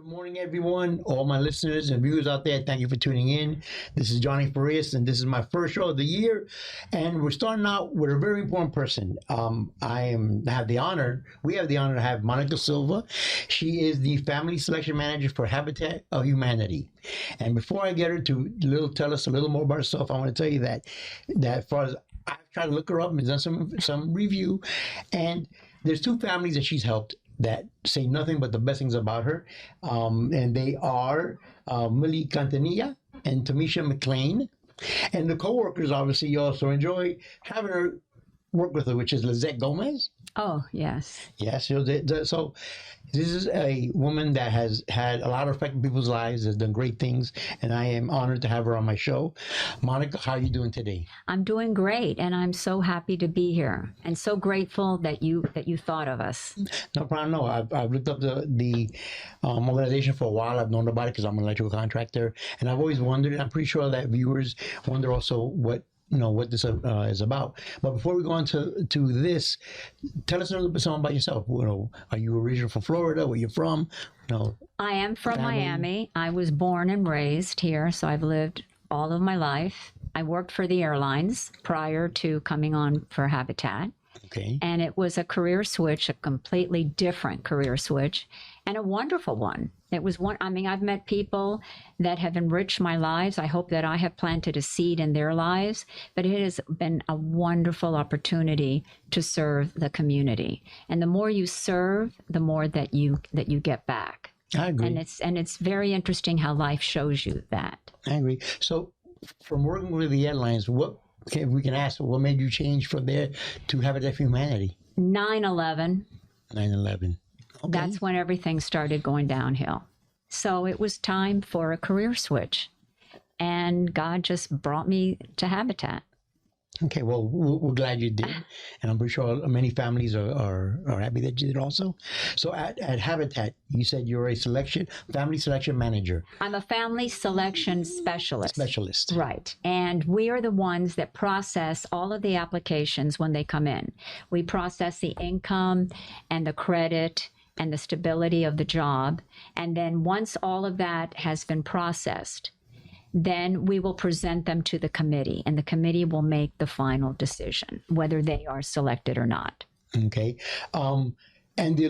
Good morning, everyone. All my listeners and viewers out there, thank you for tuning in. This is Johnny Farias, and this is my first show of the year. And we're starting out with a very important person. We have the honor to have Monica Silva. She is the Family Selection Manager for Habitat of Humanity. And before I get her to tell us a little more about herself, I want to tell you that as far as I've tried to look her up and done some review, and there's two families that she's helped that say nothing but the best things about her. And they are Millie Cantanilla and Tamisha McLean. And the co-workers obviously also enjoy having her work with her, which is Lizette Gomez. Oh, yes. Yes. So this is a woman that has had a lot of effect in people's lives, has done great things, and I am honored to have her on my show. Monica, how are you doing today? I'm doing great, and I'm so happy to be here and so grateful that you thought of us. No problem. No, I've looked up the organization for a while. I've known about it because I'm an electrical contractor, and I've always wondered, and I'm pretty sure that viewers wonder also what this is about. But before we go on to this, tell us a little bit something about yourself. Are you originally from Florida? Where you're from? I am from family? Miami. I was born and raised here, so I've lived all of my life. I worked for the airlines prior to coming on for Habitat. Okay. And it was a career switch, a completely different career switch, and a wonderful one. It was one, I've met people that have enriched my lives. I hope that I have planted a seed in their lives, but it has been a wonderful opportunity to serve the community. And the more you serve, the more that you get back. I agree. And it's very interesting how life shows you that. I agree. So from working with the airlines, what made you change from there to Habitat for Humanity? 9/11. 9/11. Okay. That's when everything started going downhill. So it was time for a career switch. And God just brought me to Habitat. Okay, well, we're glad you did. And I'm pretty sure many families are happy that you did also. So at Habitat, you said you're a family selection manager. I'm a family selection specialist. Right. And we are the ones that process all of the applications when they come in. We process the income and the credit and the stability of the job. And then once all of that has been processed, then we will present them to the committee, and the committee will make the final decision, whether they are selected or not. Okay. And the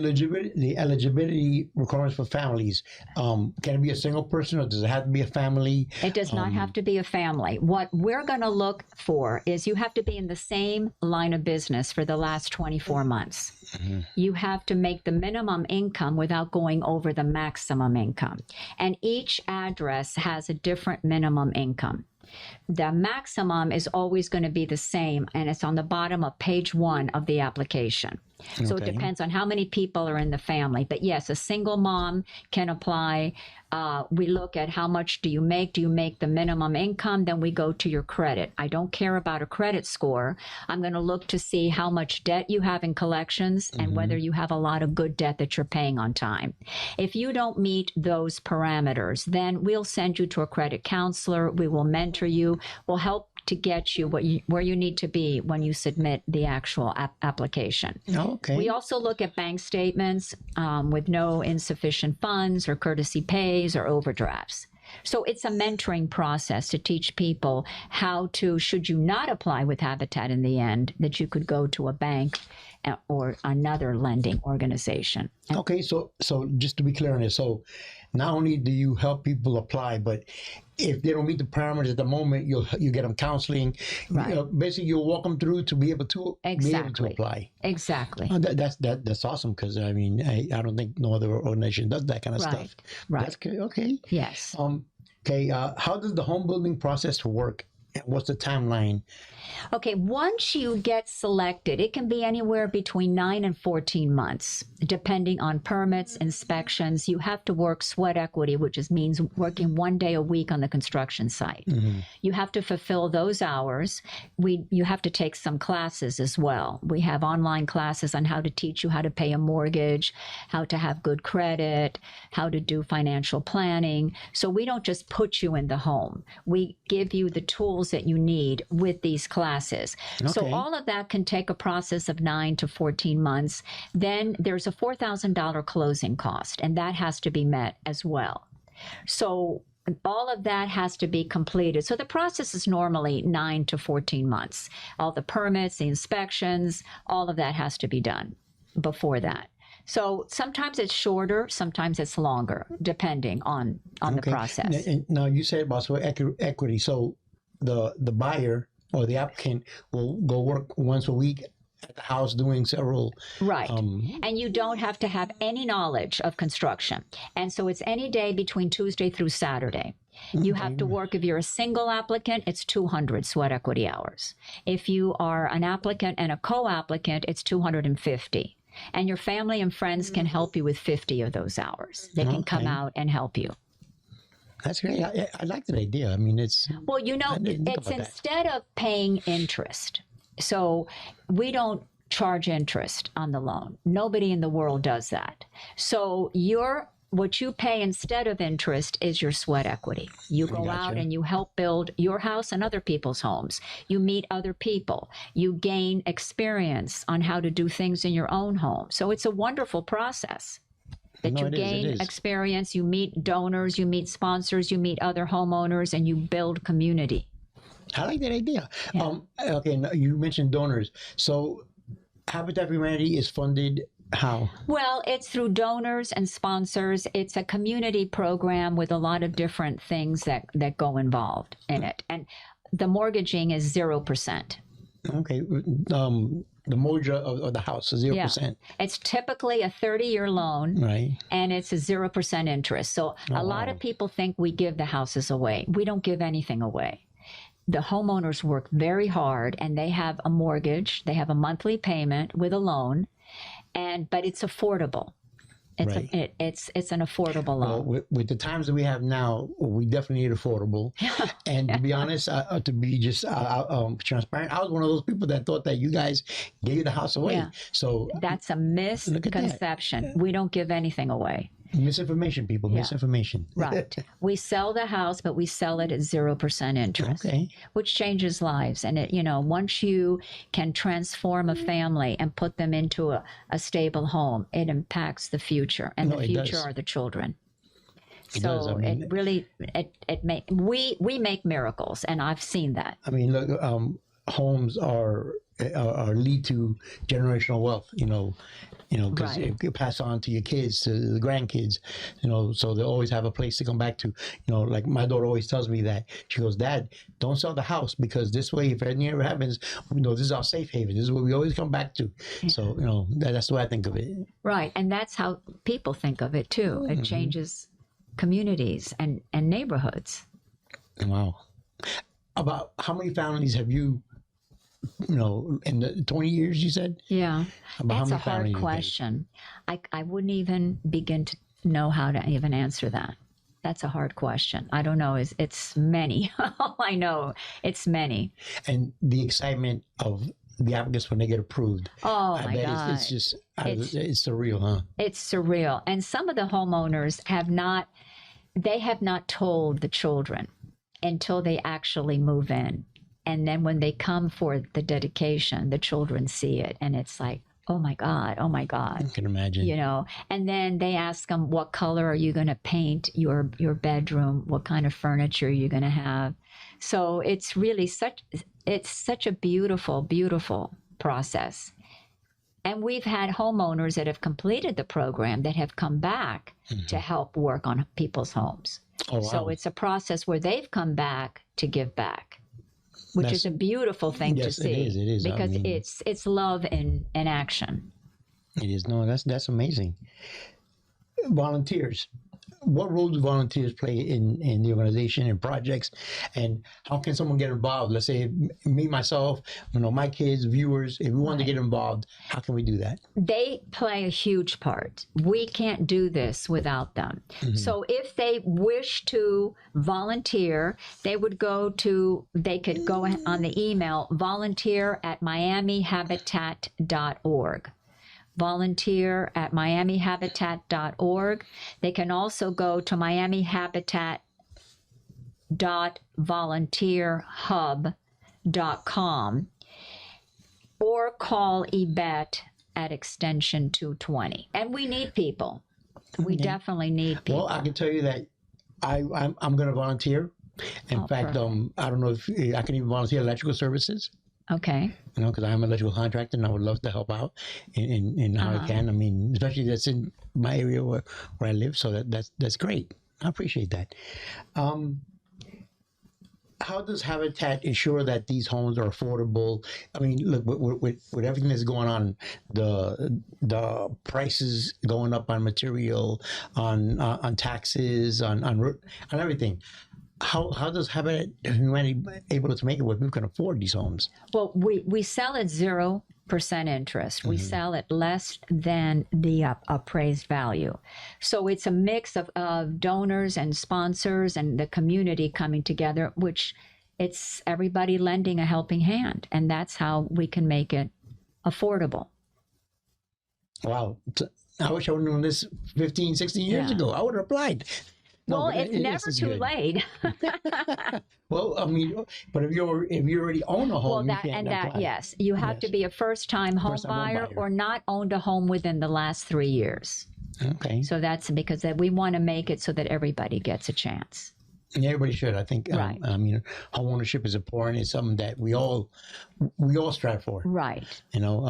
eligibility requirements for families, can it be a single person or does it have to be a family? It does not have to be a family. What we're going to look for is you have to be in the same line of business for the last 24 months. Mm-hmm. You have to make the minimum income without going over the maximum income. And each address has a different minimum income. The maximum is always going to be the same, and it's on the bottom of page 1 of the application. So It depends on how many people are in the family. But yes, a single mom can apply. We look at how much do you make? Do you make the minimum income? Then we go to your credit. I don't care about a credit score. I'm going to look to see how much debt you have in collections and whether you have a lot of good debt that you're paying on time. If you don't meet those parameters, then we'll send you to a credit counselor. We will mentor you. We'll help to get you where you need to be when you submit the actual application. Okay. We also look at bank statements with no insufficient funds or courtesy pays or overdrafts. So it's a mentoring process to teach people how to, should you not apply with Habitat in the end, that you could go to a bank or another lending organization. Okay, so just to be clear on this, so not only do you help people apply, but if they don't meet the parameters at the moment, you get them counseling. Right. Basically, you'll walk them through to be able to apply. Exactly. That's awesome because I don't think no other organization does that kind of stuff. Right. That's good. Okay. Yes. Okay. How does the home building process work? What's the timeline? Okay, once you get selected, it can be anywhere between 9 and 14 months, depending on permits, inspections. You have to work sweat equity, which means working 1 day a week on the construction site. Mm-hmm. You have to fulfill those hours. You have to take some classes as well. We have online classes on how to teach you how to pay a mortgage, how to have good credit, how to do financial planning. So we don't just put you in the home. We give you the tools tools that you need with these classes. So Okay. all of that can take a process of 9 to 14 months. Then there's a $4,000 closing cost, and that has to be met as well. So all of that has to be completed. So the process is normally 9 to 14 months. All the permits, the inspections, all of that has to be done before that. So sometimes it's shorter, sometimes it's longer, depending on the process. Now you said about equity. So the buyer or the applicant will go work once a week at the house doing several. Right. And you don't have to have any knowledge of construction. And so it's any day between Tuesday through Saturday. You have to work, if you're a single applicant, it's 200 sweat equity hours. If you are an applicant and a co-applicant, it's 250. And your family and friends can help you with 50 of those hours. They can come out and help you. That's great. I like that idea. I mean, it's... Well, you know, it's instead of paying interest. So we don't charge interest on the loan. Nobody in the world does that. So what you pay instead of interest is your sweat equity. You go out and you help build your house and other people's homes. You meet other people. You gain experience on how to do things in your own home. So it's a wonderful process that you gain experience. You meet donors, you meet sponsors, you meet other homeowners, and you build community. I like that idea. Yeah. Okay, now you mentioned donors. So Habitat for Humanity is funded how? Well, it's through donors and sponsors. It's a community program with a lot of different things that go involved in it. And the mortgaging is 0%. Okay. The mortgage of the house is 0%. Yeah. It's typically a 30-year loan. Right. And it's a 0% interest. So a lot of people think we give the houses away. We don't give anything away. The homeowners work very hard, and they have a mortgage. They have a monthly payment with a loan, but it's affordable. It's an affordable loan. Well, with the times that we have now, we definitely need affordable. And to be honest, to be just transparent, I was one of those people that thought that you guys gave the house away. Yeah. So that's a misconception. We don't give anything away. Misinformation, people. Misinformation. Right. We sell the house, but we sell it at 0% interest, which changes lives. And once you can transform a family and put them into a stable home, it impacts the future, and the future are the children. So it really we make miracles, and I've seen that. I mean, look, homes are lead to generational wealth. Because it pass on to your kids, to the grandkids, so they'll always have a place to come back to. Like my daughter always tells me that. She goes, Dad, don't sell the house, because this way, if anything ever happens, this is our safe haven. This is what we always come back to. Yeah. So, that's the way I think of it. Right. And that's how people think of it too. It changes communities and neighborhoods. Wow. About how many families have you in the 20 years you said? Yeah. That's a hard question. I wouldn't even begin to know how to even answer that. That's a hard question. I don't know. It's many. All I know, it's many. And the excitement of the applicants when they get approved. Oh, my God. It's just, it's surreal, huh? It's surreal. And some of the homeowners have not told the children until they actually move in. And then when they come for the dedication, the children see it, and it's like, oh my God. I can imagine. And then they ask them, what color are you going to paint your bedroom? What kind of furniture are you going to have? So it's really such a beautiful, beautiful process. And we've had homeowners that have completed the program that have come back to help work on people's homes. Oh, wow. So it's a process where they've come back to give back. Which is a beautiful thing to see. It is. Because it's love in action. It is. No, that's amazing. Volunteers. What role do volunteers play in the organization and projects, and how can someone get involved? Let's say me, myself, my kids, viewers, if we want to get involved, how can we do that? They play a huge part. We can't do this without them. Mm-hmm. So if they wish to volunteer, they could go on the email volunteer@miamihabitat.org. volunteer@miamihabitat.org. They can also go to Miami Habitat homeowners.volunteerhub.com or call Yvette at extension 220. And we need people. We definitely need people. Well, I can tell you that I'm going to volunteer. In fact, perfect. I don't know if I can even volunteer electrical services. Okay. You know, because I'm an electrical contractor and I would love to help out in how I can. I mean, especially that's in my area where I live. So that's great. I appreciate that. How does Habitat ensure that these homes are affordable? I mean, look, with everything that's going on, the prices going up on material, on taxes, on everything. How does Habitat Humanity able to make it where people can afford these homes? Well, we sell at 0% interest. We sell at less than the appraised value. So it's a mix of donors and sponsors and the community coming together, which it's everybody lending a helping hand. And that's how we can make it affordable. Wow. I wish I would have known this 15, 16 years ago. I would have applied. Well, it's never too late. Well, I mean, but if you already own a home, you can't apply. Yes, you have to be a first-time home buyer or not owned a home within the last 3 years. Okay. So that's because we want to make it so that everybody gets a chance. And everybody should. I think. Right. I mean, home ownership is important. It's something that we all strive for. Right. You know.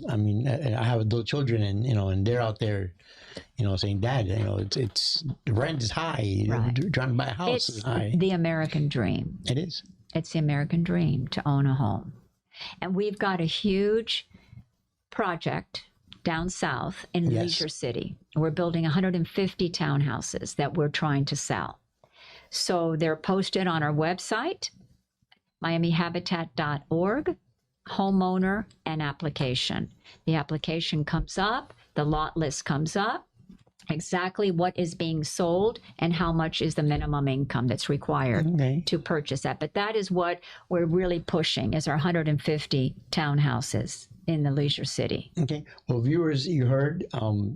I mean, I have adult children, and and they're out there, saying, "Dad, it's the rent is high. Right. Trying to buy a house is high." It's the American dream. It is. It's the American dream to own a home, and we've got a huge project down south in Leisure City. We're building 150 townhouses that we're trying to sell. So they're posted on our website, miamihabitat.org, homeowner and application. The application comes up, the lot list comes up, exactly what is being sold and how much is the minimum income that's required to purchase that. But that is what we're really pushing is our 150 townhouses in the Leisure City. Okay. Well, viewers, you heard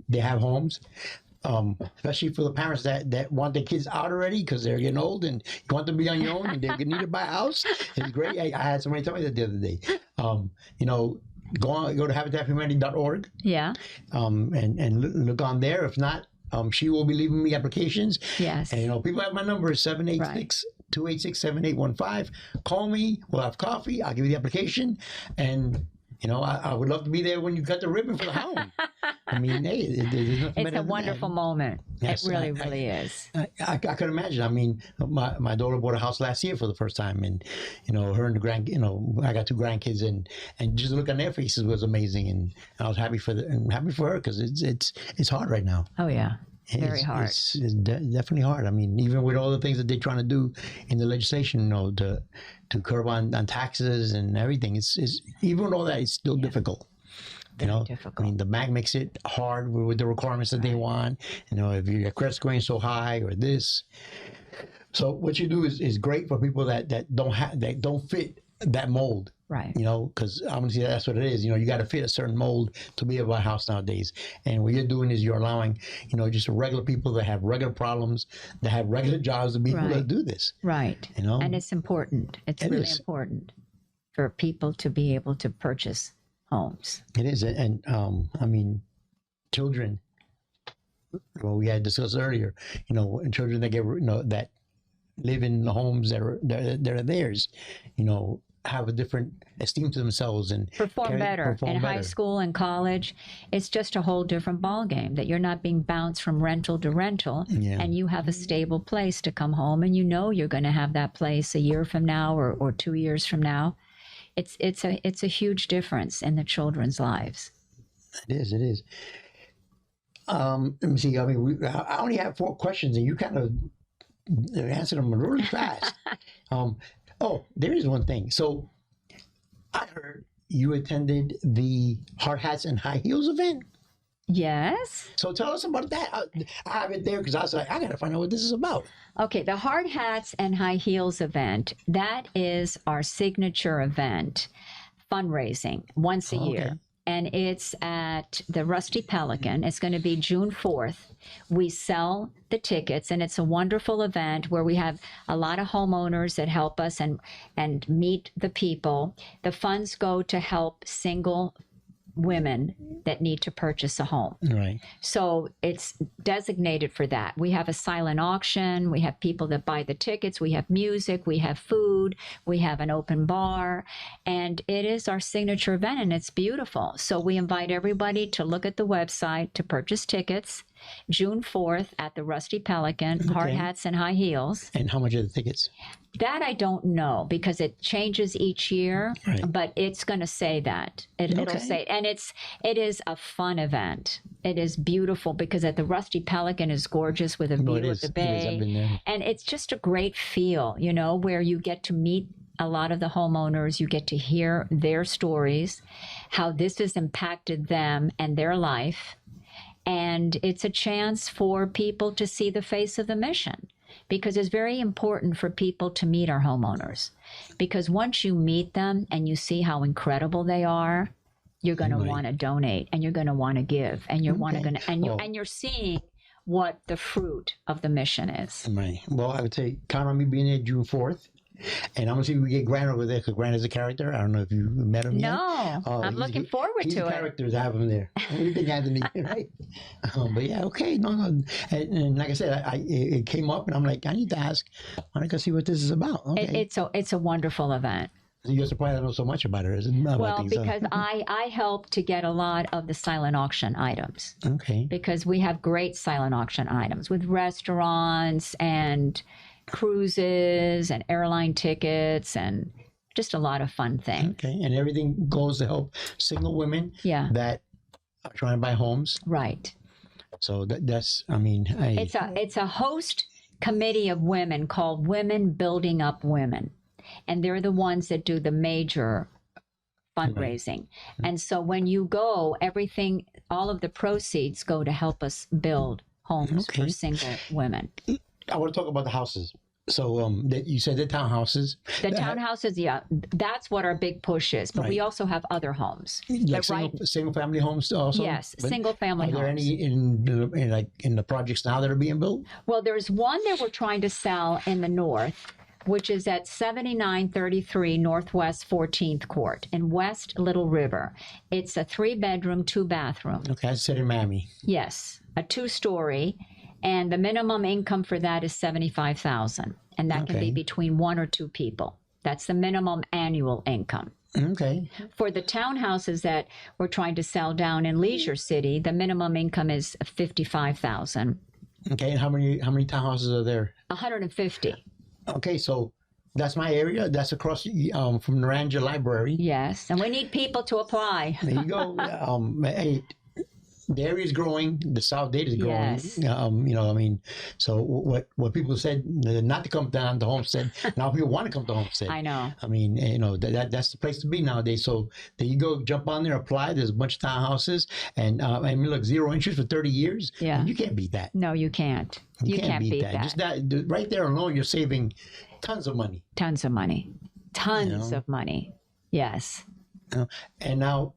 they have homes. Especially for the parents that want their kids out already because they're getting old and you want them to be on your own and they need to buy a house. It's great. I had somebody tell me that the other day. Go to habitathumanity.org. Yeah. And look on there. If not, she will be leaving me applications. Yes. And people have my number 786-286-7815. Call me. We'll have coffee. I'll give you the application and. I would love to be there when you cut the ribbon for the home. I mean, hey, there's nothing better It's a wonderful moment. Yes, it really is. I can imagine. I mean, my daughter bought a house last year for the first time, and her and the I got 2 grandkids, and just look on their faces was amazing, and I was happy for her because it's hard right now. Oh yeah. Very hard. It's definitely hard. I mean, even with all the things that they're trying to do in the legislation, to curb on taxes and everything, it's even with all that, it's still difficult. Difficult. I mean, the bank makes it hard with the requirements that they want. If your credit scoring so high or this. So what you do is great for people that don't fit that mold. Right. Because obviously that's what it is. You got to fit a certain mold to be able to buy a house nowadays. And what you're doing is you're allowing, just regular people that have regular problems, that have regular jobs to be able to do this. Right. And it's important. It's really important for people to be able to purchase homes. It is. And I mean, children, well, we had discussed earlier, children that that live in the homes that are theirs, have a different esteem to themselves and perform better in high school and college. It's just a whole different ballgame that you're not being bounced from rental to rental, and you have a stable place to come home, and you're going to have that place a year from now or 2 years from now. It's a huge difference in the children's lives. It is. Let me see. I mean, I only have 4 questions, and you kind of answered them really fast. There is one thing. So I heard you attended the hard hats and high heels event. Yes. So tell us about that. I have it there because I was like, I got to find out what this is about. Okay, the hard hats and high heels event, that is our signature event, fundraising once a year. and it's at the Rusty Pelican. It's going to be June 4th. We sell the tickets, and it's a wonderful event where we have a lot of homeowners that help us and meet the people. The funds go to help single women that need to purchase a home. Right. So it's designated for that. We have a silent auction. We have people that buy the tickets. We have music. We have food. We have an open bar. And it is our signature event, and it's beautiful. So we invite everybody to look at the website to purchase tickets. June 4th at the Rusty Pelican, hard hats and high heels. And how much are the tickets? That I don't know because it changes each year, Right. but it's going to say that. It'll say, and it is a fun event. It is beautiful because at the Rusty Pelican is gorgeous with a view of the bay. I've been there. And it's just a great feel, you know, where you get to meet a lot of the homeowners, you get to hear their stories, how this has impacted them and their life. And it's a chance for people to see the face of the mission because it's very important for people to meet our homeowners. Because once you meet them and you see how incredible they are, you're going to want to donate and you're going to want to give and you're seeing what the fruit of the mission is. Right. Well, I would say count on me being there June 4th. And I'm going to see if we get Grant over there because Grant is a character. I don't know if you met him yet. No, I'm looking forward he's to a it. character to have him there. Everything had to be right. But yeah, okay. No. And like I said, it came up and I'm like, I need to ask Monica, see what this is about. Okay. It's a wonderful event. You're surprised I know so much about her, isn't it? Well, because I help to get a lot of the silent auction items. Okay. Because we have great silent auction items with restaurants and cruises and airline tickets and just a lot of fun things. Okay. And everything goes to help single women that are trying to buy homes. Right. So that's, I mean, it's a host committee of women called Women Building Up Women. And they're the ones that do the major fundraising. Right. And so when you go, all of the proceeds go to help us build homes for single women. I want to talk about the houses. So you said the townhouses. The townhouses, yeah, that's what our big push is. But we also have other homes. Like single family homes also? Yes, single family homes. Are there any in the projects now that are being built? Well, there's one that we're trying to sell in the north, which is at 7933 Northwest 14th Court in West Little River. It's a 3-bedroom, 2-bathroom. Okay, I said in Miami. Yes, a 2-story. And the minimum income for that is $75,000, and that can be between 1 or 2 people. That's the minimum annual income. Okay. For the townhouses that we're trying to sell down in Leisure City, the minimum income is $55,000. Okay, and how many townhouses are there? 150. Okay, so that's my area. That's across from Naranja Library. Yes, and we need people to apply. There you go. The area is growing. The South Dade is growing. Yes. I mean, so what people said not to come down to Homestead, now people want to come to Homestead. I know. I mean, that's the place to be nowadays. So there you go, jump on there, apply. There's a bunch of townhouses, and I mean, look, 0 interest for 30 years. Yeah. You can't beat that. No, you can't. You can't beat that. Just that right there alone, you're saving tons of money. Tons of money. Tons of money. Yes. And now,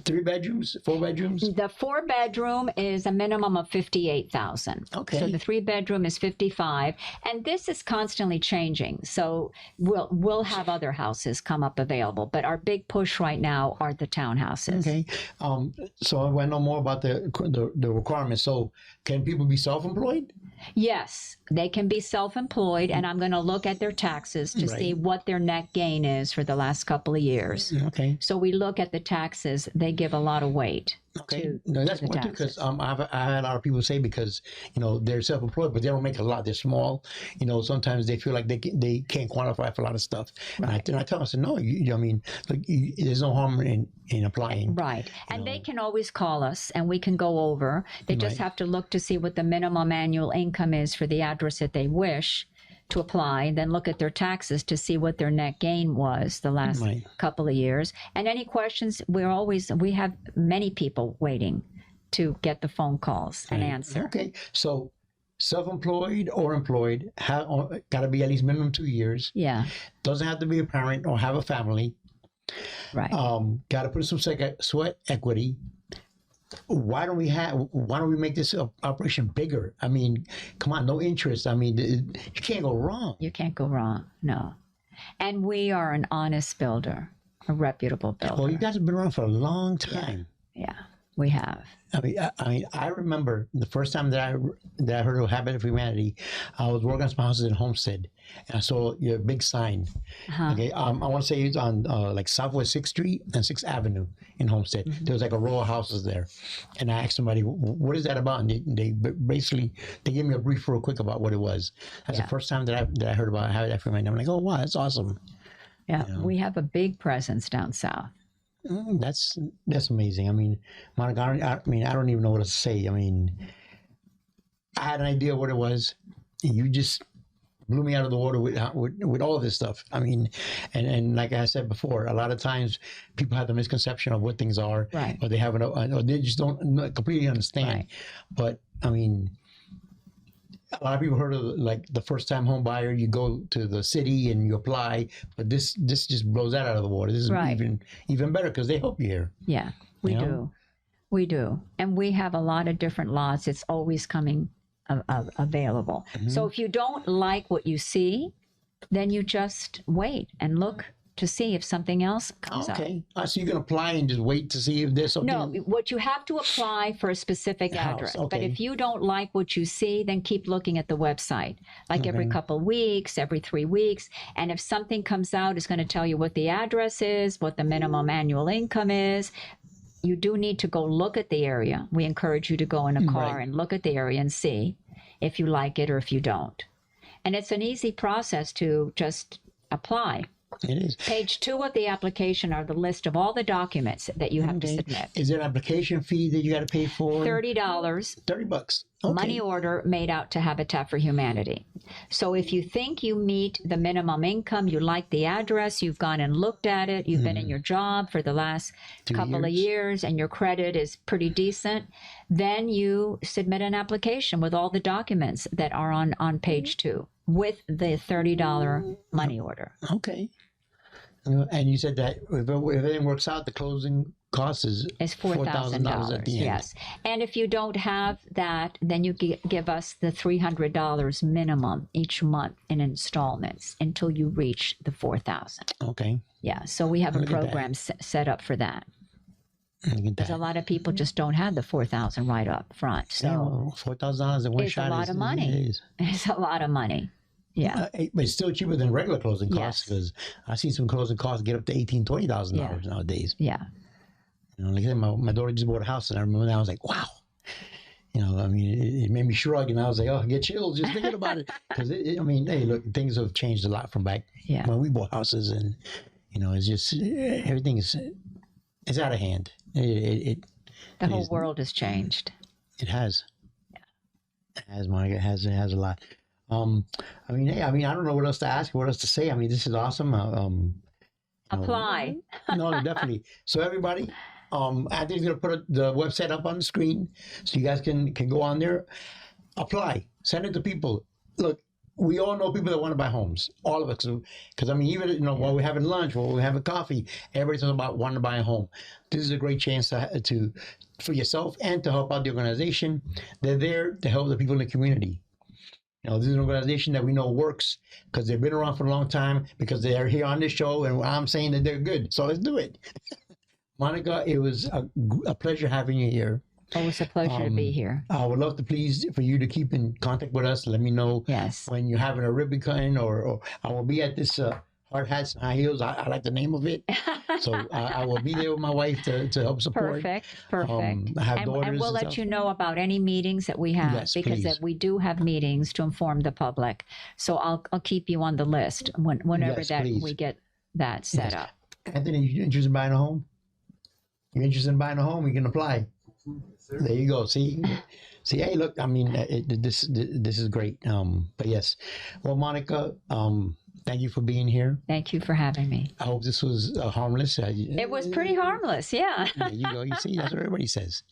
3 bedrooms, 4 bedrooms? The 4-bedroom is a minimum of $58,000. Okay. So the 3-bedroom is $55,000, and this is constantly changing. So we'll have other houses come up available, but our big push right now are the townhouses. Okay. So I want to know more about the requirements. So can people be self-employed? Yes, they can be self-employed, and I'm going to look at their taxes to see what their net gain is for the last couple of years. Okay. So we look at the taxes. They give a lot of weight. Okay. No, that's one too, because I've had a lot of people say because they're self-employed, but they don't make a lot. They're small. Sometimes they feel like they can't qualify for a lot of stuff. Right. And I tell them, I said, no, I mean, look, there's no harm in applying. Right. And they can always call us, and we can go over. They just have to look to see what the minimum annual income is for the address that they wish to apply, then look at their taxes to see what their net gain was the last couple of years. And any questions, we have many people waiting to get the phone calls and answer. Okay. So self-employed or employed, got to be at least minimum 2 years. Yeah. Doesn't have to be a parent or have a family. Right. Got to put some sweat equity. Why don't we make this operation bigger? I mean, come on, no interest. I mean, you can't go wrong. You can't go wrong. No. And we are an honest builder, a reputable builder. Well, you guys have been around for a long time. Yeah, we have. I remember the first time that I heard of Habitat for Humanity. I was working on some houses in Homestead, and I saw your big sign. Okay, I want to say it's on like Southwest 6th Street and 6th Avenue in Homestead. There was like a row of houses there, and I asked somebody, "What is that about?" And they basically gave me a brief real quick about what it was. That's the first time that I heard about Habitat for Humanity. I'm like, "Oh wow, that's awesome." Yeah, we have a big presence down south. That's amazing. I mean, Monica, I don't even know what to say. I mean, I had an idea what it was, and you just blew me out of the water with all of this stuff. I mean, and like I said before, a lot of times people have the misconception of what things are, right? Or they haven't, or they just don't completely understand. Right. But I mean, a lot of people heard of like the first time home buyer, you go to the city and you apply, but this just blows that out of the water. This is even better because they help you here. Yeah, we do. And we have a lot of different lots. It's always coming available. So if you don't like what you see, then you just wait and look to see if something else comes up. Okay. So you can apply and just wait to see if there's something? No, what you have to apply for a specific address. Okay. But if you don't like what you see, then keep looking at the website, like every couple weeks, every 3 weeks. And if something comes out, it's going to tell you what the address is, what the minimum annual income is. You do need to go look at the area. We encourage you to go in a car and look at the area and see if you like it or if you don't. And it's an easy process to just apply. It is. Page 2 of the application are the list of all the documents that you have to submit. Is there an application fee that you got to pay for? $30. $30. Okay. Money order made out to Habitat for Humanity. So if you think you meet the minimum income, you like the address, you've gone and looked at it, you've been in your job for the last couple of years, and your credit is pretty decent, then you submit an application with all the documents that are on page 2 with the $30 money order. Okay. And you said that if everything works out, the closing cost is $4,000 at the end. Yes. And if you don't have that, then you give us the $300 minimum each month in installments until you reach the $4,000. Okay. Yeah. So we have a program set up for that. Because a lot of people just don't have the $4,000 right up front. So $4,000 in one shot is a lot of money. It's a lot of money. Yeah, but it's still cheaper than regular closing costs because I see some closing costs get up to $18,000, $20,000 nowadays. Yeah, like I said, my daughter just bought a house, and I remember that I was like, wow. I mean, it made me shrug, and I was like, oh, I get chills just thinking about it because I mean, hey, look, things have changed a lot from back when we bought houses, and it's just everything it's out of hand. The whole world has changed. It has. It has, Monica. It has a lot. I mean, I don't know what else to ask, what else to say. I mean, this is awesome. Apply. No, definitely. So everybody, Anthony's going to put the website up on the screen so you guys can go on there, apply, send it to people. Look, we all know people that want to buy homes, all of us. Because I mean, even while we're having lunch, while we're having coffee, everybody's talking about wanting to buy a home. This is a great chance to for yourself and to help out the organization. They're there to help the people in the community. This is an organization that we know works because they've been around for a long time, because they're here on this show, and I'm saying that they're good. So let's do it. Monica, it was a pleasure having you here. Oh, it's a pleasure to be here. I would love for you to keep in contact with us. Let me know when you're having a ribbon cutting, or I will be at this Hard Hats and High Heels. I like the name of it. So I will be there with my wife to help support. Perfect. I have daughters. And we'll let you know about any meetings that we have, because we do have meetings to inform the public. So I'll keep you on the list whenever we get that set up. Anthony, you interested in buying a home? You're interested in buying a home? You can apply. There you go. See, hey, look, I mean, this is great. But yes, well, Monica, thank you for being here. Thank you for having me. I hope this was harmless. It was pretty harmless, yeah. There you go. You see, that's what everybody says.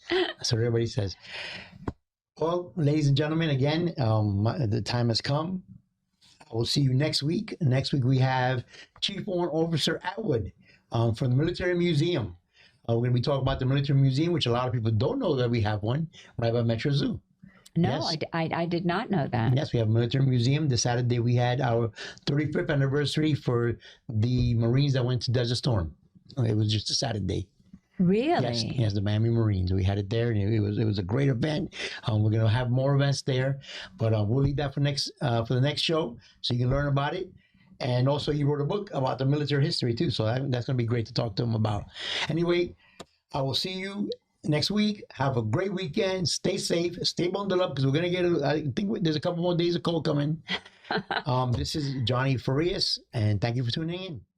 Well, ladies and gentlemen, again, the time has come. I will see you next week. Next week we have Chief Warrant Officer Atwood for the Military Museum. We're going to be talking about the Military Museum, which a lot of people don't know that we have one right by Metro Zoo. No, Yes. I did not know that. Yes, we have a military museum. This Saturday we had our 35th anniversary for the Marines that went to Desert Storm. It was just a Saturday. Really? Yes, the Miami Marines. We had it there, and it was a great event. We're gonna have more events there, but we'll leave that for the next show, so you can learn about it. And also, he wrote a book about the military history too, so that's gonna be great to talk to him about. Anyway, I will see you next week. Have a great weekend. Stay safe. Stay bundled up because we're gonna get. I think there's a couple more days of cold coming. This is Johnny Farias, and thank you for tuning in.